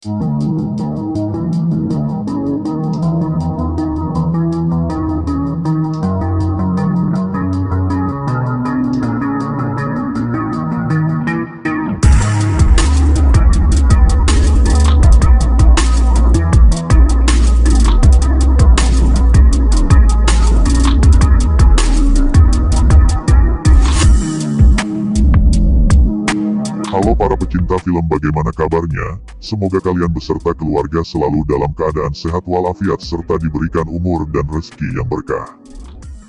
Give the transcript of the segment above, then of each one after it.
Halo para pecinta film, bagaimana kabarnya? Semoga kalian beserta keluarga selalu dalam keadaan sehat walafiat serta diberikan umur dan rezeki yang berkah.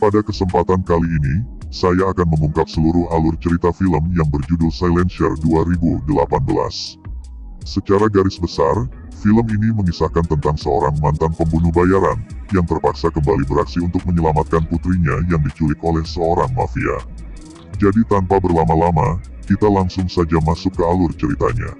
Pada kesempatan kali ini, saya akan mengungkap seluruh alur cerita film yang berjudul Silencer 2018. Secara garis besar, film ini mengisahkan tentang seorang mantan pembunuh bayaran yang terpaksa kembali beraksi untuk menyelamatkan putrinya yang diculik oleh seorang mafia. Jadi tanpa berlama-lama, kita langsung saja masuk ke alur ceritanya.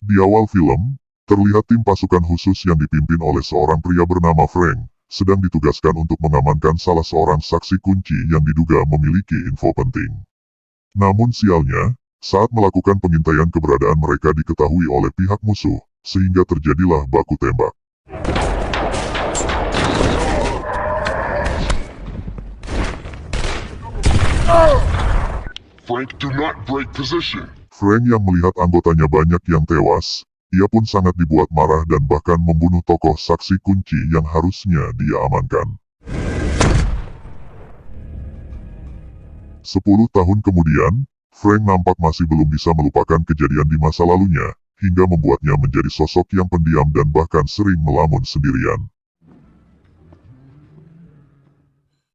Di awal film, terlihat tim pasukan khusus yang dipimpin oleh seorang pria bernama Frank, sedang ditugaskan untuk mengamankan salah seorang saksi kunci yang diduga memiliki info penting. Namun sialnya, saat melakukan pengintaian keberadaan mereka diketahui oleh pihak musuh, sehingga terjadilah baku tembak. Frank, do not break position. Frank yang melihat anggotanya banyak yang tewas, ia pun sangat dibuat marah dan bahkan membunuh tokoh saksi kunci yang harusnya dia amankan. 10 tahun kemudian, Frank nampak masih belum bisa melupakan kejadian di masa lalunya, hingga membuatnya menjadi sosok yang pendiam dan bahkan sering melamun sendirian.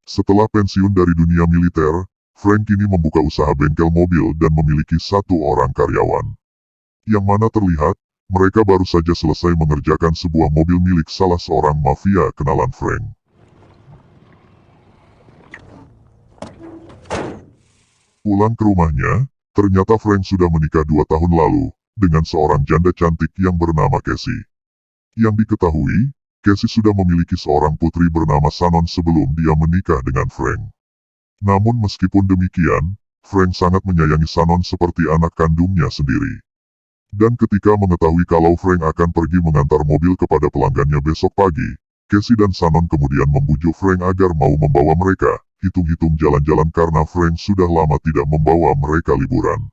Setelah pensiun dari dunia militer, Frank kini membuka usaha bengkel mobil dan memiliki 1 orang karyawan. Yang mana terlihat, mereka baru saja selesai mengerjakan sebuah mobil milik salah seorang mafia kenalan Frank. Pulang ke rumahnya, ternyata Frank sudah menikah 2 tahun lalu, dengan seorang janda cantik yang bernama Cassie. Yang diketahui, Cassie sudah memiliki seorang putri bernama Shannon sebelum dia menikah dengan Frank. Namun meskipun demikian, Frank sangat menyayangi Shannon seperti anak kandungnya sendiri. Dan ketika mengetahui kalau Frank akan pergi mengantar mobil kepada pelanggannya besok pagi, Cassie dan Shannon kemudian membujuk Frank agar mau membawa mereka, hitung-hitung jalan-jalan karena Frank sudah lama tidak membawa mereka liburan.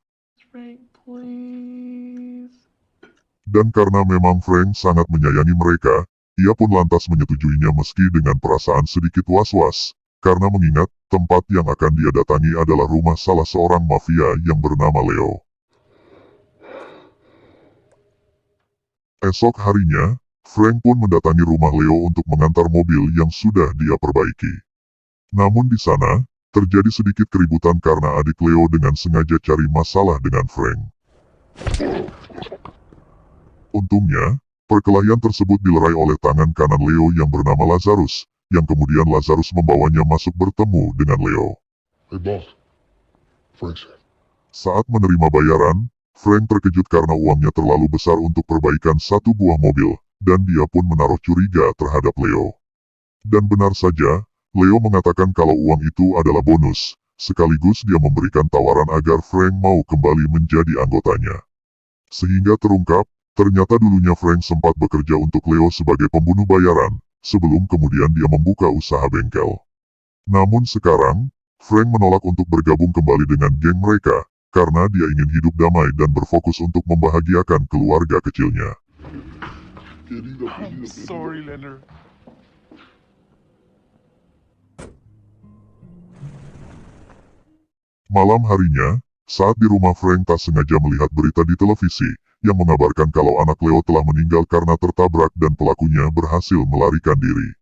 Frank, please. Dan karena memang Frank sangat menyayangi mereka, ia pun lantas menyetujuinya meski dengan perasaan sedikit was-was, karena mengingat tempat yang akan dia datangi adalah rumah salah seorang mafia yang bernama Leo. Esok harinya, Frank pun mendatangi rumah Leo untuk mengantar mobil yang sudah dia perbaiki. Namun di sana, terjadi sedikit keributan karena adik Leo dengan sengaja cari masalah dengan Frank. Untungnya, perkelahian tersebut dilerai oleh tangan kanan Leo yang bernama Lazarus, yang kemudian Lazarus membawanya masuk bertemu dengan Leo. Hey boss, Frank said. Saat menerima bayaran, Frank terkejut karena uangnya terlalu besar untuk perbaikan 1 buah mobil, dan dia pun menaruh curiga terhadap Leo. Dan benar saja, Leo mengatakan kalau uang itu adalah bonus, sekaligus dia memberikan tawaran agar Frank mau kembali menjadi anggotanya. Sehingga terungkap, ternyata dulunya Frank sempat bekerja untuk Leo sebagai pembunuh bayaran, sebelum kemudian dia membuka usaha bengkel. Namun sekarang, Frank menolak untuk bergabung kembali dengan geng mereka, karena dia ingin hidup damai dan berfokus untuk membahagiakan keluarga kecilnya. I'm sorry, Leonard. Malam harinya, saat di rumah Frank tak sengaja melihat berita di televisi, yang mengabarkan kalau anak Leo telah meninggal karena tertabrak dan pelakunya berhasil melarikan diri.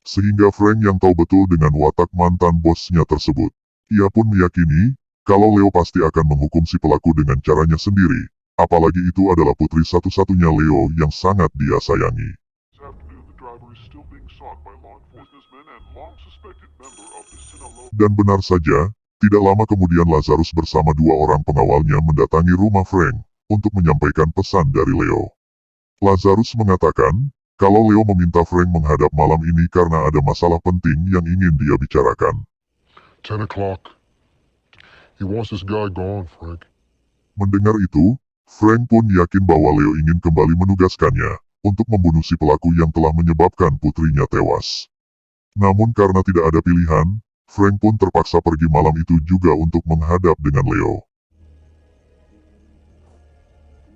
Sehingga Frank yang tahu betul dengan watak mantan bosnya tersebut, ia pun meyakini, kalau Leo pasti akan menghukum si pelaku dengan caranya sendiri, apalagi itu adalah putri satu-satunya Leo yang sangat dia sayangi. Dan benar saja, tidak lama kemudian Lazarus bersama 2 orang pengawalnya mendatangi rumah Frank, untuk menyampaikan pesan dari Leo. Lazarus mengatakan, kalau Leo meminta Frank menghadap malam ini karena ada masalah penting yang ingin dia bicarakan. 10 o'clock. He wants this guy gone, Frank. Mendengar itu, Frank pun yakin bahwa Leo ingin kembali menugaskannya untuk membunuh si pelaku yang telah menyebabkan putrinya tewas. Namun karena tidak ada pilihan, Frank pun terpaksa pergi malam itu juga untuk menghadap dengan Leo.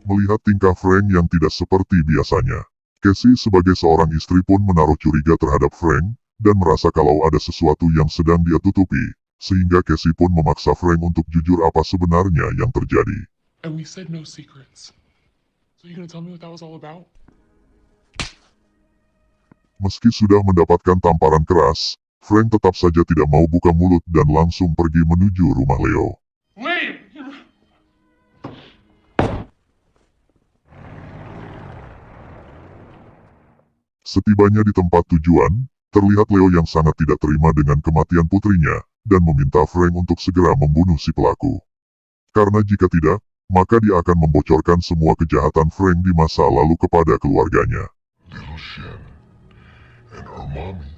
Melihat tingkah Frank yang tidak seperti biasanya, Casey sebagai seorang istri pun menaruh curiga terhadap Frank, dan merasa kalau ada sesuatu yang sedang dia tutupi, sehingga Casey pun memaksa Frank untuk jujur apa sebenarnya yang terjadi. And we said no secrets. So you gonna tell me what that was all about? Meski sudah mendapatkan tamparan keras, Frank tetap saja tidak mau buka mulut dan langsung pergi menuju rumah Leo. Wait! Setibanya di tempat tujuan, terlihat Leo yang sangat tidak terima dengan kematian putrinya, dan meminta Frank untuk segera membunuh si pelaku. Karena jika tidak, maka dia akan membocorkan semua kejahatan Frank di masa lalu kepada keluarganya. Little Shen and her mommy.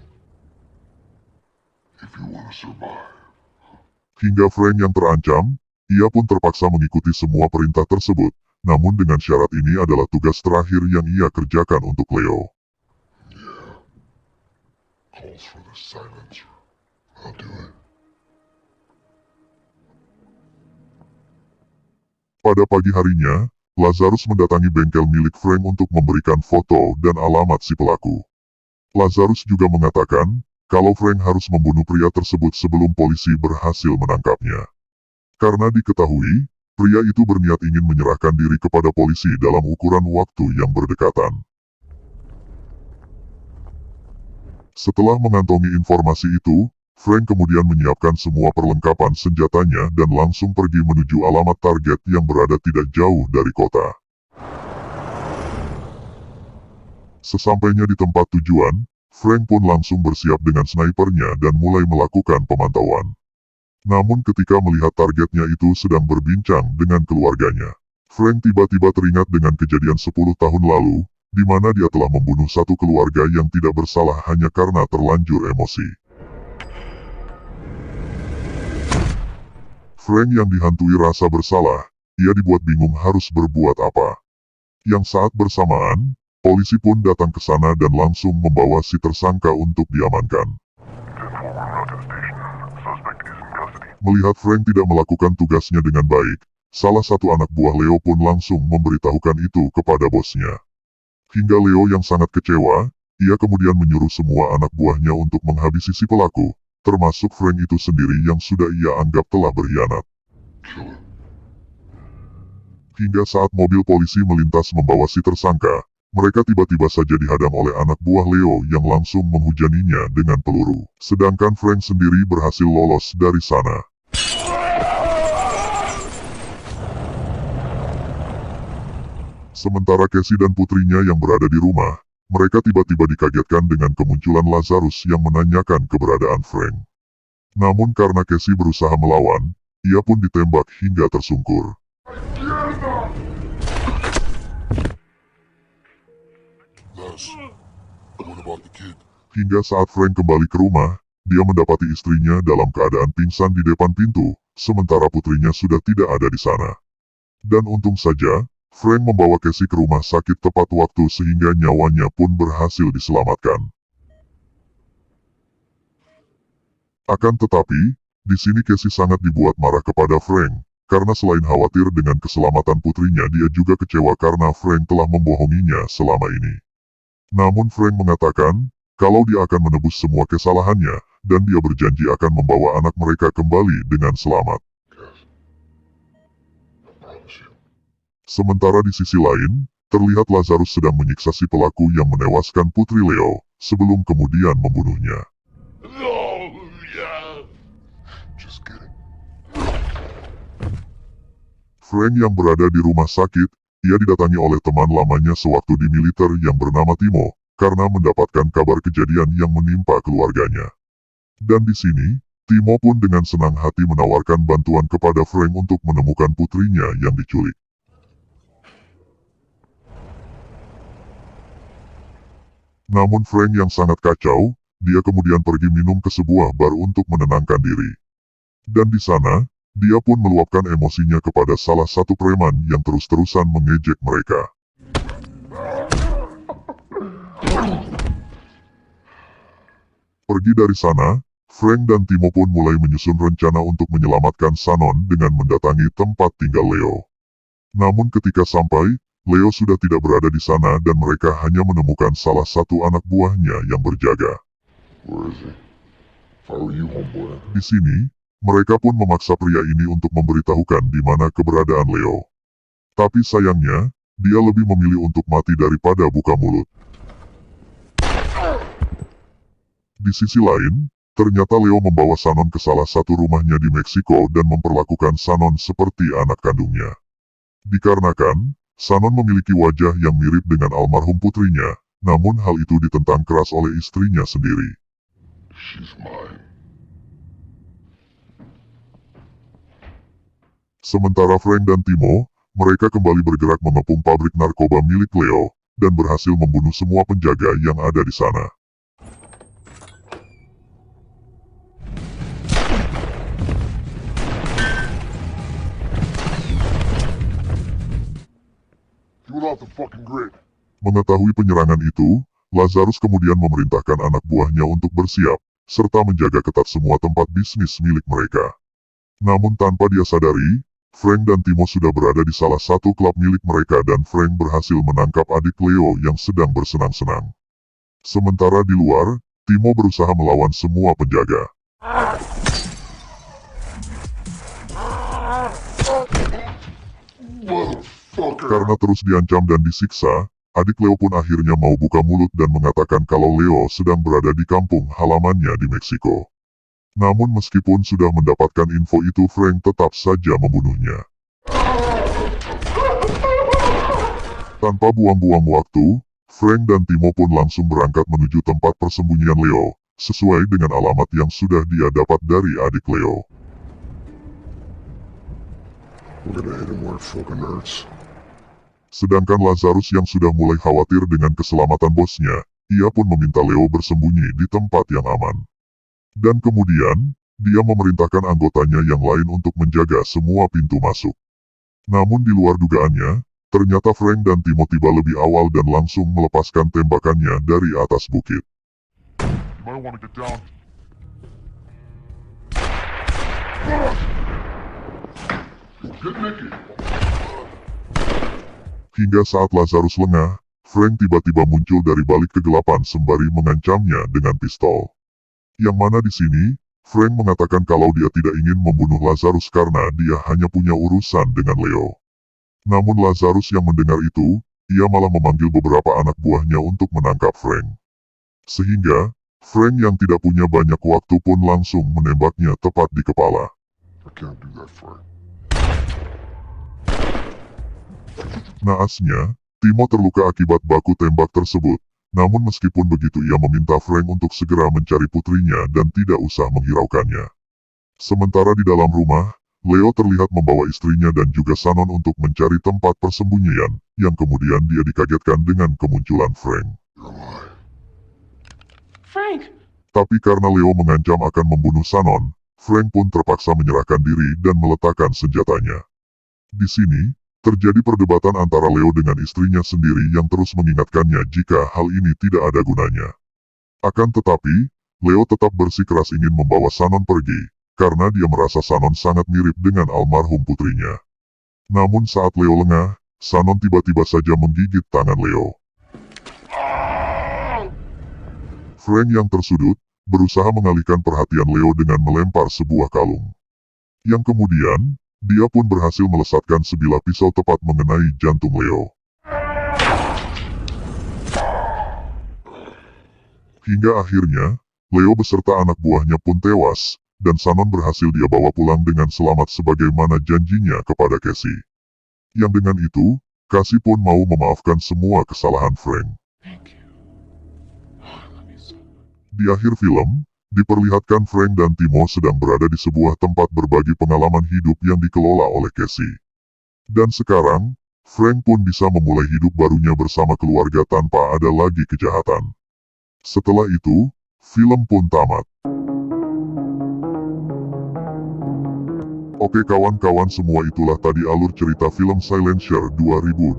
If you want to survive. Hingga Frank yang terancam, ia pun terpaksa mengikuti semua perintah tersebut, namun dengan syarat ini adalah tugas terakhir yang ia kerjakan untuk Leo. Yeah. Calls for the silencer. I'll do it. Pada pagi harinya, Lazarus mendatangi bengkel milik Frank untuk memberikan foto dan alamat si pelaku. Lazarus juga mengatakan, kalau Frank harus membunuh pria tersebut sebelum polisi berhasil menangkapnya. Karena diketahui, pria itu berniat ingin menyerahkan diri kepada polisi dalam ukuran waktu yang berdekatan. Setelah mengantongi informasi itu, Frank kemudian menyiapkan semua perlengkapan senjatanya dan langsung pergi menuju alamat target yang berada tidak jauh dari kota. Sesampainya di tempat tujuan, Frank pun langsung bersiap dengan snipernya dan mulai melakukan pemantauan. Namun ketika melihat targetnya itu sedang berbincang dengan keluarganya, Frank tiba-tiba teringat dengan kejadian 10 tahun lalu, di mana dia telah membunuh satu keluarga yang tidak bersalah hanya karena terlanjur emosi. Frank yang dihantui rasa bersalah, ia dibuat bingung harus berbuat apa. Yang saat bersamaan, polisi pun datang ke sana dan langsung membawa si tersangka untuk diamankan. Melihat Frank tidak melakukan tugasnya dengan baik, salah satu anak buah Leo pun langsung memberitahukan itu kepada bosnya. Hingga Leo yang sangat kecewa, ia kemudian menyuruh semua anak buahnya untuk menghabisi si pelaku, termasuk Frank itu sendiri yang sudah ia anggap telah berkhianat. Hingga saat mobil polisi melintas membawa si tersangka, mereka tiba-tiba saja dihadang oleh anak buah Leo yang langsung menghujaninya dengan peluru. Sedangkan Frank sendiri berhasil lolos dari sana. Sementara Casey dan putrinya yang berada di rumah, mereka tiba-tiba dikagetkan dengan kemunculan Lazarus yang menanyakan keberadaan Frank. Namun karena Casey berusaha melawan, ia pun ditembak hingga tersungkur. Hingga saat Frank kembali ke rumah, dia mendapati istrinya dalam keadaan pingsan di depan pintu, sementara putrinya sudah tidak ada di sana. Dan untung saja, Frank membawa Casey ke rumah sakit tepat waktu sehingga nyawanya pun berhasil diselamatkan. Akan tetapi, di sini Casey sangat dibuat marah kepada Frank, karena selain khawatir dengan keselamatan putrinya dia juga kecewa karena Frank telah membohonginya selama ini. Namun Frank mengatakan, kalau dia akan menebus semua kesalahannya, dan dia berjanji akan membawa anak mereka kembali dengan selamat. Sementara di sisi lain, terlihat Lazarus sedang menyiksa si pelaku yang menewaskan putri Leo, sebelum kemudian membunuhnya. Oh, yeah. Just kidding. Frank yang berada di rumah sakit, ia didatangi oleh teman lamanya sewaktu di militer yang bernama Timo, karena mendapatkan kabar kejadian yang menimpa keluarganya. Dan di sini, Timo pun dengan senang hati menawarkan bantuan kepada Frank untuk menemukan putrinya yang diculik. Namun Frank yang sangat kacau, dia kemudian pergi minum ke sebuah bar untuk menenangkan diri. Dan di sana, dia pun meluapkan emosinya kepada salah satu preman yang terus-terusan mengejek mereka. Pergi dari sana, Frank dan Timo pun mulai menyusun rencana untuk menyelamatkan Shannon dengan mendatangi tempat tinggal Leo. Namun ketika sampai, Leo sudah tidak berada di sana dan mereka hanya menemukan salah satu anak buahnya yang berjaga. Where is he? If I were you, homeboy. Di sini, mereka pun memaksa pria ini untuk memberitahukan di mana keberadaan Leo. Tapi sayangnya, dia lebih memilih untuk mati daripada buka mulut. Di sisi lain, ternyata Leo membawa Shannon ke salah satu rumahnya di Meksiko dan memperlakukan Shannon seperti anak kandungnya. Dikarenakan, Shannon memiliki wajah yang mirip dengan almarhum putrinya, namun hal itu ditentang keras oleh istrinya sendiri. She's mine. Sementara Frank dan Timo, mereka kembali bergerak mengepung pabrik narkoba milik Leo, dan berhasil membunuh semua penjaga yang ada di sana. You off the fucking grid. Mengetahui penyerangan itu, Lazarus kemudian memerintahkan anak buahnya untuk bersiap, serta menjaga ketat semua tempat bisnis milik mereka. Namun tanpa dia sadari, Frank dan Timo sudah berada di salah satu klub milik mereka dan Frank berhasil menangkap adik Leo yang sedang bersenang-senang. Sementara di luar, Timo berusaha melawan semua penjaga. Motherfucker. Karena terus diancam dan disiksa, adik Leo pun akhirnya mau buka mulut dan mengatakan kalau Leo sedang berada di kampung halamannya di Meksiko. Namun meskipun sudah mendapatkan info itu, Frank tetap saja membunuhnya. Tanpa buang-buang waktu, Frank dan Timo pun langsung berangkat menuju tempat persembunyian Leo, sesuai dengan alamat yang sudah dia dapat dari adik Leo. We're gonna hit him where it fucking hurts. Sedangkan Lazarus yang sudah mulai khawatir dengan keselamatan bosnya, ia pun meminta Leo bersembunyi di tempat yang aman. Dan kemudian, dia memerintahkan anggotanya yang lain untuk menjaga semua pintu masuk. Namun di luar dugaannya, ternyata Frank dan Timo tiba lebih awal dan langsung melepaskan tembakannya dari atas bukit. You might want to get down. Get naked. Hingga saat Lazarus lengah, Frank tiba-tiba muncul dari balik kegelapan sembari mengancamnya dengan pistol. Yang mana di sini, Frank mengatakan kalau dia tidak ingin membunuh Lazarus karena dia hanya punya urusan dengan Leo. Namun Lazarus yang mendengar itu, ia malah memanggil beberapa anak buahnya untuk menangkap Frank. Sehingga, Frank yang tidak punya banyak waktu pun langsung menembaknya tepat di kepala. I can't do that, Frank. Naasnya, Timo terluka akibat baku tembak tersebut. Namun meskipun begitu ia meminta Frank untuk segera mencari putrinya dan tidak usah menghiraukannya. Sementara di dalam rumah, Leo terlihat membawa istrinya dan juga Shannon untuk mencari tempat persembunyian, yang kemudian dia dikagetkan dengan kemunculan Frank. You're alive. Frank! Tapi karena Leo mengancam akan membunuh Shannon, Frank pun terpaksa menyerahkan diri dan meletakkan senjatanya. Di sini, terjadi perdebatan antara Leo dengan istrinya sendiri yang terus mengingatkannya jika hal ini tidak ada gunanya. Akan tetapi, Leo tetap bersikeras ingin membawa Shannon pergi, karena dia merasa Shannon sangat mirip dengan almarhum putrinya. Namun saat Leo lengah, Shannon tiba-tiba saja menggigit tangan Leo. Frank yang tersudut, berusaha mengalihkan perhatian Leo dengan melempar sebuah kalung. Yang kemudian, dia pun berhasil melesatkan sebilah pisau tepat mengenai jantung Leo. Hingga akhirnya, Leo beserta anak buahnya pun tewas, dan Shannon berhasil dia bawa pulang dengan selamat sebagaimana janjinya kepada Cassie. Yang dengan itu, Cassie pun mau memaafkan semua kesalahan Frank. Thank you. Oh, I love you so much. Di akhir film, diperlihatkan Frank dan Timo sedang berada di sebuah tempat berbagi pengalaman hidup yang dikelola oleh Cassie. Dan sekarang, Frank pun bisa memulai hidup barunya bersama keluarga tanpa ada lagi kejahatan. Setelah itu, film pun tamat. Oke kawan-kawan, semua itulah tadi alur cerita film Silencer 2018.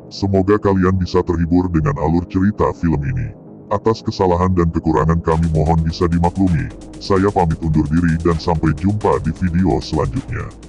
Semoga kalian bisa terhibur dengan alur cerita film ini. Atas kesalahan dan kekurangan kami mohon bisa dimaklumi. Saya pamit undur diri dan sampai jumpa di video selanjutnya.